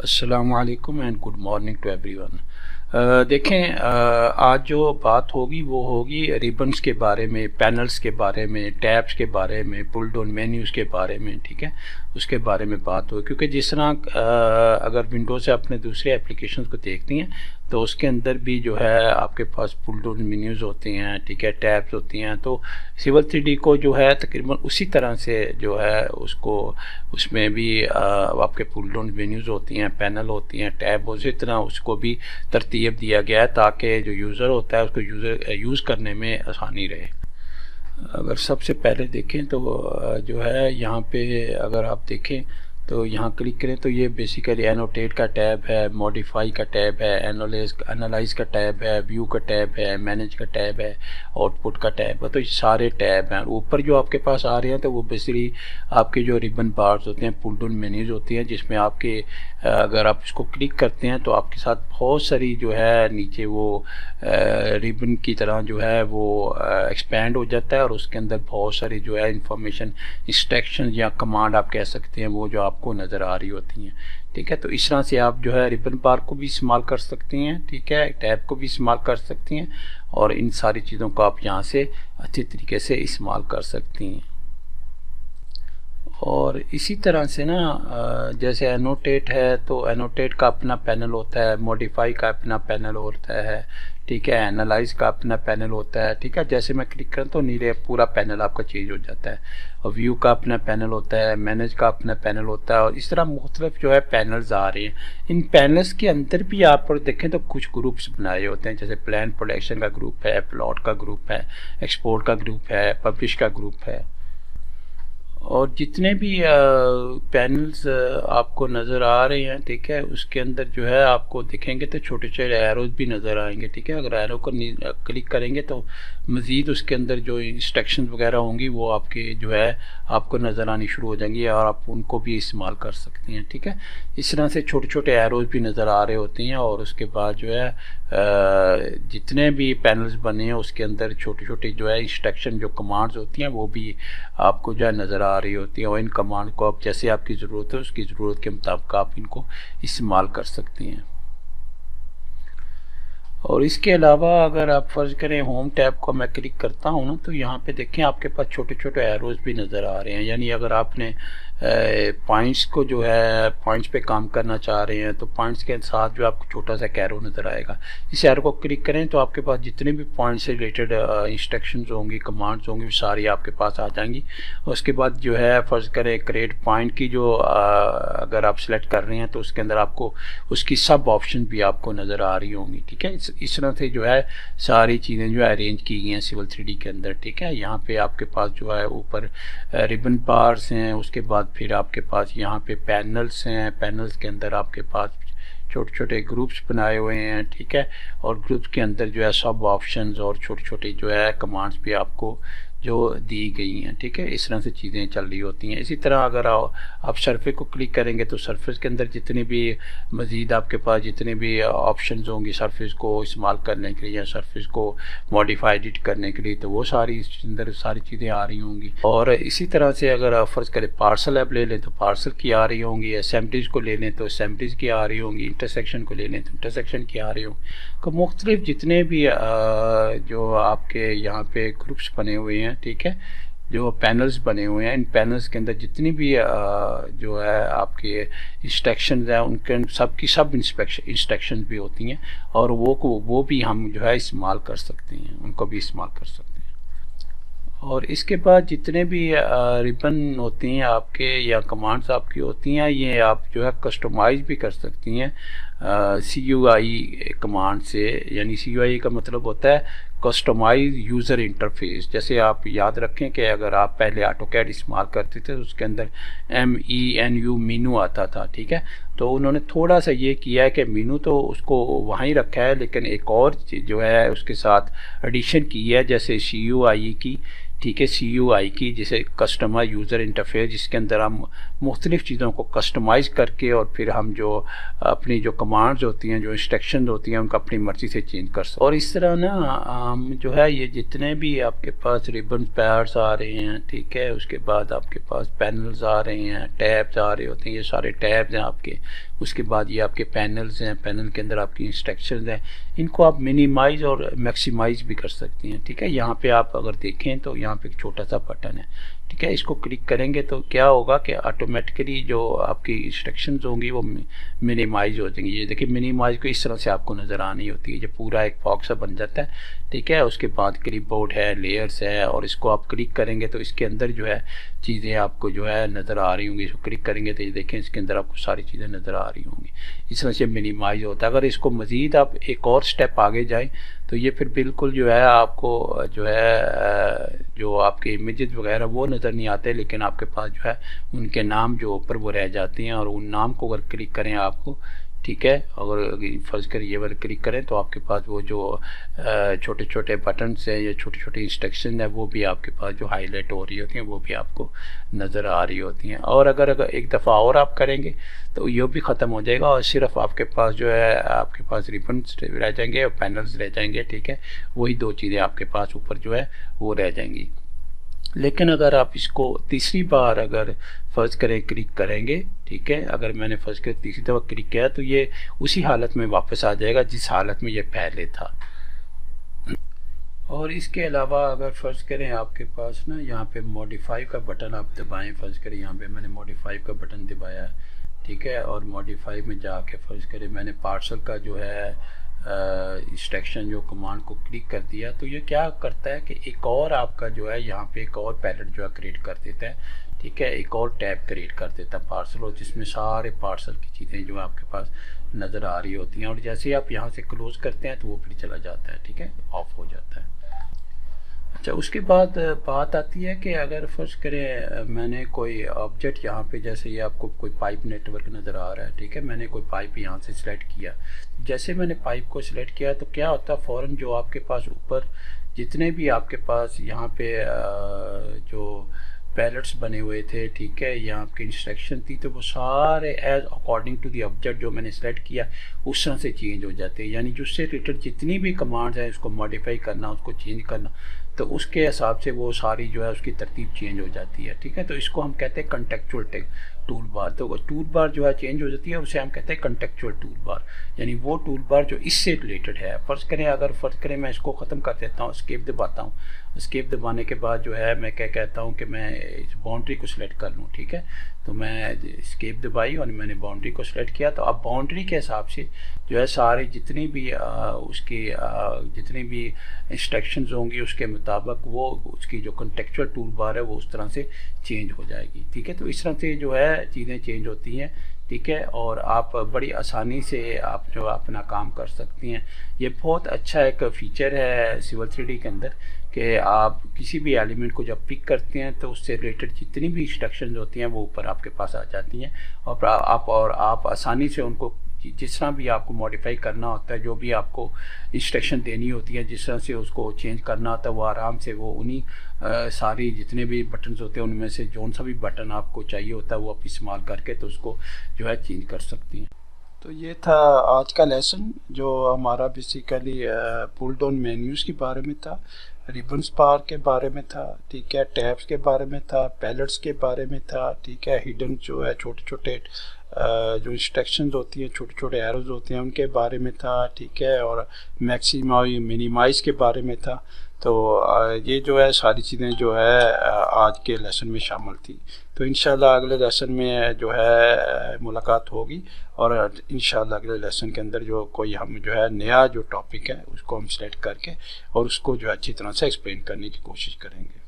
अस्सलामुअलैकुम and good morning to everyone. देखें, आज जो बात होगी वो होगी रिबन्स के बारे में, पैनल्स के बारे में, टैब्स के बारे में, पुल डाउन मेन्यूज़ के बारे में। ठीक है, उसके बारे में बात होगी क्योंकि जिस तरह अगर विंडोज़ से अपने दूसरे एप्लीकेशन को देखती हैं तो उसके अंदर भी जो है आपके पास पुल डाउन मेन्यूज़ होती हैं, ठीक है, टैब्स होती हैं। तो सिविल 3D को जो है तकरीबन उसी तरह से जो है उसको उसमें भी आपके पुल डाउन मेन्यूज़ होती हैं, पैनल होती हैं, टैब, उसी तरह उसको भी तरतीब दिया गया है ताकि जो यूज़र होता है उसको यूज़ करने में आसानी रहे। अगर सबसे पहले देखें तो जो है यहाँ पे अगर आप देखें तो यहाँ क्लिक करें तो ये बेसिकली एनोटेट का टैब है, मॉडिफाई का टैब है, एनालाइज का टैब है, व्यू का टैब है, मैनेज का टैब है, आउटपुट का टैब है। तो ये सारे टैब हैं। ऊपर जो आपके पास आ रहे हैं तो वो बेसिकली आपके जो रिबन बार्स होते हैं, पुल डाउन मेन्यूज होती हैं, जिसमें आपके अगर आप इसको क्लिक करते हैं तो आपके साथ बहुत सारी जो है नीचे वो रिबन की तरह जो है वो एक्सपैंड हो जाता है और उसके अंदर बहुत सारी जो है इंफॉर्मेशन, इंस्ट्रक्शन या कमांड आप कह सकते हैं, वो जो आपको नज़र आ रही होती हैं। ठीक है, तो इस तरह से आप जो है रिबन बार को भी इस्तेमाल कर सकती हैं, ठीक है, टैब को भी इस्तेमाल कर सकती हैं और इन सारी चीज़ों को आप यहाँ से अच्छे तरीके से इस्तेमाल कर सकती हैं। और इसी तरह से ना जैसे एनोटेट है तो एनोटेट का अपना पैनल होता है, मॉडिफाई का अपना पैनल होता है, ठीक है, एनालाइज का अपना पैनल होता है। ठीक है, जैसे मैं क्लिक करूँ तो नीचे पूरा पैनल आपका चेंज हो जाता है। और व्यू का अपना पैनल होता है, मैनेज का अपना पैनल होता है और इस तरह मुख्तलिफ जो है पैनल्स आ रहे हैं। इन पैनल्स के अंदर भी आप और देखें तो कुछ ग्रुप्स बनाए होते हैं, जैसे प्लान प्रोडक्शन का ग्रुप है, प्लॉट का ग्रुप है, एक्सपोर्ट का ग्रुप है, पब्लिश का ग्रुप है। और जितने भी पैनल्स आपको नज़र आ रहे हैं, ठीक है, उसके अंदर जो है आपको दिखेंगे तो छोटे छोटे एरोज भी नज़र आएंगे। ठीक है, अगर एरो को क्लिक करेंगे तो मज़ीद उसके अंदर जो इंस्ट्रक्शन वगैरह होंगी वो आपके जो है आपको नज़र आनी शुरू हो जाएंगी और आप उनको भी इस्तेमाल कर सकते हैं। ठीक है, इस तरह से छोटे छोटे एरोज भी नज़र आ रहे होते हैं और उसके बाद जो है जितने भी पैनल्स बने हैं उसके अंदर छोटे छोटे जो है इंस्ट्रक्शन, जो कमांड्स होती हैं वो भी आपको जो है नज़र आ रही होती है और इन कमांड को आप जैसे आपकी ज़रूरत है उसकी ज़रूरत के मुताबिक आप इनको इस्तेमाल कर सकती हैं। और इसके अलावा अगर आप फ़र्ज़ करें होम टैब को मैं क्लिक करता हूँ ना तो यहाँ पे देखें आपके पास छोटे छोटे एरोज़ भी नज़र आ रहे हैं। यानी अगर आपने पॉइंट्स को जो है पॉइंट्स पे काम करना चाह रहे हैं तो पॉइंट्स के साथ जो आपको छोटा सा एरो नज़र आएगा, इस एरो को क्लिक करें तो आपके पास जितने भी पॉइंट से रिलेटेड इंस्ट्रक्शंस होंगी, कमांड्स होंगी, वो सारी आपके पास आ जाएंगी। उसके बाद जो है फ़र्ज़ करें क्रिएट पॉइंट की जो अगर आप सेलेक्ट कर रहे हैं तो उसके अंदर आपको उसकी सब ऑप्शन भी आपको नज़र आ रही होंगी। ठीक है, इस तरह से जो है सारी चीज़ें जो है अरेंज की गई हैं सिविल 3D के अंदर। ठीक है, यहाँ पे आपके पास जो है ऊपर रिबन बार्स हैं, उसके बाद फिर आपके पास यहाँ पे पैनल्स हैं, पैनल्स के अंदर आपके पास छोटे छोटे ग्रुप्स बनाए हुए हैं। ठीक है, और ग्रुप्स के अंदर जो है सब ऑप्शंस और छोटी छोटी जो है कमांड्स भी आपको जो दी गई हैं। ठीक है, इस तरह से चीज़ें चल रही होती हैं। इसी तरह अगर आप सरफेस को क्लिक करेंगे तो सरफेस के अंदर जितने भी मज़ीद आपके पास जितने भी ऑप्शंस होंगी सरफेस को इस्तेमाल करने के लिए या सरफेस को मॉडिफाई एडिट करने के लिए, तो वो सारी इसके अंदर सारी चीज़ें आ रही होंगी। और इसी तरह से अगर आप फ़र्ज़ करें पार्सल ऐप ले लें तो पार्सल की आ रही होंगी, असेंबलीज़ को ले लें तो असेंबलीज़ की आ रही होंगी, इंटरसेक्शन को ले लें तो इंटरसेक्शन की आ रही होंगी। तो मुख्तलिफ जितने भी जो आपके यहाँ पे ग्रुप्स बने हुए हैं, ठीक है, जो पैनल्स बने हुए हैं, इन पैनल्स के अंदर जितनी भी जो है आपके इंस्ट्रक्शंस हैं उनके सबकी सब इंस्ट्रक्शन भी होती हैं और वो भी हम जो है इस्तेमाल कर सकते हैं, उनको भी इस्तेमाल कर सकते हैं। और इसके बाद जितने भी रिबन होती हैं आपके या कमांड्स आपकी होती हैं, ये आप जो है कस्टमाइज भी कर सकती हैं CUI कमांड से। यानी CUI का मतलब होता है कस्टमाइज यूज़र इंटरफेस। जैसे आप याद रखें कि अगर आप पहले ऑटोकैड इस्तेमाल करते थे तो उसके अंदर MENU मीनू आता था। ठीक है, तो उन्होंने थोड़ा सा ये किया है कि मीनू तो उसको वहीं रखा है लेकिन एक और जो है उसके साथ एडिशन की है, जैसे CUI की। ठीक है, CUI की, जिसे कस्टमर यूज़र इंटरफेस, जिसके अंदर हम मुख्तलिफ़ चीज़ों को कस्टमाइज़ करके और फिर हम जो अपनी जो कमांड्स होती हैं, जो इंस्ट्रक्शन होती हैं, उनको अपनी मर्ज़ी से चेंज कर सकते हैं। और इस तरह ना हम जो है ये जितने भी आपके पास रिबन पैड्स आ रहे हैं, ठीक है, उसके बाद आपके पास पैनल्स आ रहे हैं, टैब्स आ रहे होते हैं, ये सारे टैब्स हैं आपके। उसके बाद ये आपके पैनल्स हैं, पैनल के अंदर आपकी इंस्ट्रक्शंस हैं, इनको आप मिनिमाइज़ और मैक्सिमाइज़ भी कर सकती हैं। ठीक है, यहाँ पे आप अगर देखें तो यहाँ पे एक छोटा सा बटन है, ठीक है, इसको क्लिक करेंगे तो क्या होगा कि ऑटोमेटिकली जो आपकी इंस्ट्रक्शंस होंगी वो मिनिमाइज हो जाएंगी। ये देखिए मिनिमाइज को इस तरह से आपको नज़र आनी होती है, ये पूरा एक बॉक्स बन जाता है। ठीक है, उसके बाद क्लिपबोर्ड है, लेयर्स है, और इसको आप क्लिक करेंगे तो इसके अंदर जो है चीज़ें आपको जो है नज़र आ रही होंगी। इसको क्लिक करेंगे तो ये देखें इसके अंदर आपको सारी चीज़ें नज़र आ रही होंगी। इस तरह से मिनिमाइज होता है। अगर इसको मज़ीद आप एक और स्टेप आगे जाएँ तो ये फिर बिल्कुल जो है आपको जो है जो आपके इमेजेस वगैरह वो नज़र नहीं आते, लेकिन आपके पास जो है उनके नाम जो ऊपर वो रह जाते हैं, और उन नाम को अगर क्लिक करें आपको, ठीक है, अगर फर्ज कर ये वाले क्लिक करें तो आपके पास वो जो छोटे छोटे बटन्स हैं या छोटे छोटे इंस्ट्रक्शन है वो भी आपके पास जो हाईलाइट हो रही होती हैं वो भी आपको नज़र आ रही होती हैं। और अगर एक दफ़ा और आप करेंगे तो ये भी ख़त्म हो जाएगा और सिर्फ आपके पास जो है आपके पास रिबन्स रह जाएंगे और पैनल्स रह जाएंगे। ठीक है, वही दो चीज़ें आपके पास ऊपर जो है वो रह जाएंगी। लेकिन अगर आप इसको तीसरी बार अगर फर्ज करें क्लिक करेंगे, ठीक है, अगर मैंने फर्ज करें तीसरी दफ़ा क्लिक किया तो ये उसी हालत में वापस आ जाएगा जिस हालत में ये पहले था। और इसके अलावा अगर फ़र्ज़ करें आपके पास ना यहाँ पे मॉडिफाई का बटन आप दबाएं, फ़र्ज़ करें यहाँ पे मैंने मॉडिफाई का बटन दबाया, ठीक है, और मॉडिफाई में जाके फ़र्ज़ करें मैंने पार्सल का जो है इंस्ट्रक्शन जो कमांड को क्लिक कर दिया, तो ये क्या करता है कि एक और आपका जो है यहाँ पे एक और पैलेट जो है क्रिएट कर देता है। ठीक है, एक और टैब क्रिएट कर देता है पार्सल, और जिसमें सारे पार्सल की चीज़ें जो आपके पास नज़र आ रही होती हैं, और जैसे ही आप यहाँ से क्लोज़ करते हैं तो वो फिर चला जाता है। ठीक है, ऑफ हो जाता है। अच्छा, उसके बाद बात आती है कि अगर फर्ज करें मैंने कोई ऑब्जेक्ट यहाँ पे, जैसे ये आपको कोई पाइप नेटवर्क नज़र आ रहा है, ठीक है, मैंने कोई पाइप यहाँ से सिलेक्ट किया, जैसे मैंने पाइप को सिलेक्ट किया तो क्या होता है फ़ौरन जो आपके पास ऊपर जितने भी आपके पास यहाँ पे जो पैलेट्स बने हुए थे, ठीक है, यहाँ आपकी इंस्ट्रक्शन थी, तो वो सारे as according to the object जो मैंने सेलेक्ट किया उस तरह से चेंज हो जाते हैं। यानी उससे रिलेटेड जितनी भी कमांड्स हैं उसको मॉडिफाई करना, उसको चेंज करना, तो उसके हिसाब से वो सारी जो है उसकी तरतीब चेंज हो जाती है। ठीक है, तो इसको हम कहते हैं कंटेक्चुअल टूल बार। तो टूल बार जो है चेंज हो जाती है, उसे हम कहते हैं कंटेक्चुअल टूल बार, यानी वो टूल बार जो इससे रिलेटेड है। फ़र्ज़ करें अगर फ़र्ज़ करें मैं इसको ख़त्म कर देता हूँ, एस्केप दबाता हूँ, एस्केप दबाने के बाद जो है मैं क्या कहता हूँ कि मैं इस बाउंड्री को सिलेक्ट कर लूँ। ठीक है, तो मैं एस्केप दबाई और मैंने बाउंड्री को सिलेक्ट किया, तो अब बाउंड्री के हिसाब से जो है सारे जितनी भी उसकी जितनी भी इंस्ट्रक्शंस होंगी उसके मुताबिक वो उसकी जो कंटेक्चुअल टूल बार है वो उस तरह से चेंज हो जाएगी। ठीक है, तो इस तरह से जो है चीज़ें चेंज होती हैं। ठीक है, और आप बड़ी आसानी से आप जो अपना काम कर सकती हैं। ये बहुत अच्छा एक फ़ीचर है सिविल 3D के अंदर कि आप किसी भी एलिमेंट को जब पिक करते हैं तो उससे रिलेटेड जितनी भी इंस्ट्रक्शंस होती हैं वो ऊपर आपके पास आ जाती हैं, और आप आसानी से उनको जिस तरह भी आपको मॉडिफाई करना होता है, जो भी आपको इंस्ट्रक्शन देनी होती है, जिस तरह से उसको चेंज करना होता है, वो आराम से वो उन्हीं सारी जितने भी बटन्स होते हैं उनमें से जौन सा भी बटन आपको चाहिए होता है वो आप इस्तेमाल करके तो उसको जो है चेंज कर सकती हैं। तो ये था आज का लेसन जो हमारा बेसिकली पुल डाउन मेन्यूज़ के बारे में था, रिबन्स बार के बारे में था, ठीक है, टैब्स के बारे में था, पैलेट्स के बारे में था, ठीक है, हिडन जो है छोटे छोटे जो इंस्ट्रक्शंस होती हैं, छोटे छोटे एरोज होते हैं उनके बारे में था, ठीक है, और मैक्सिमाइज मिनिमाइज के बारे में था। तो ये जो है सारी चीज़ें जो है आज के लेसन में शामिल थी। तो इंशाल्लाह अगले लेसन में जो है मुलाकात होगी, और इंशाल्लाह अगले लेसन के अंदर जो कोई हम जो है नया जो टॉपिक है उसको हम सेलेक्ट करके और उसको जो है अच्छी तरह से एक्सप्लेन करने की कोशिश करेंगे।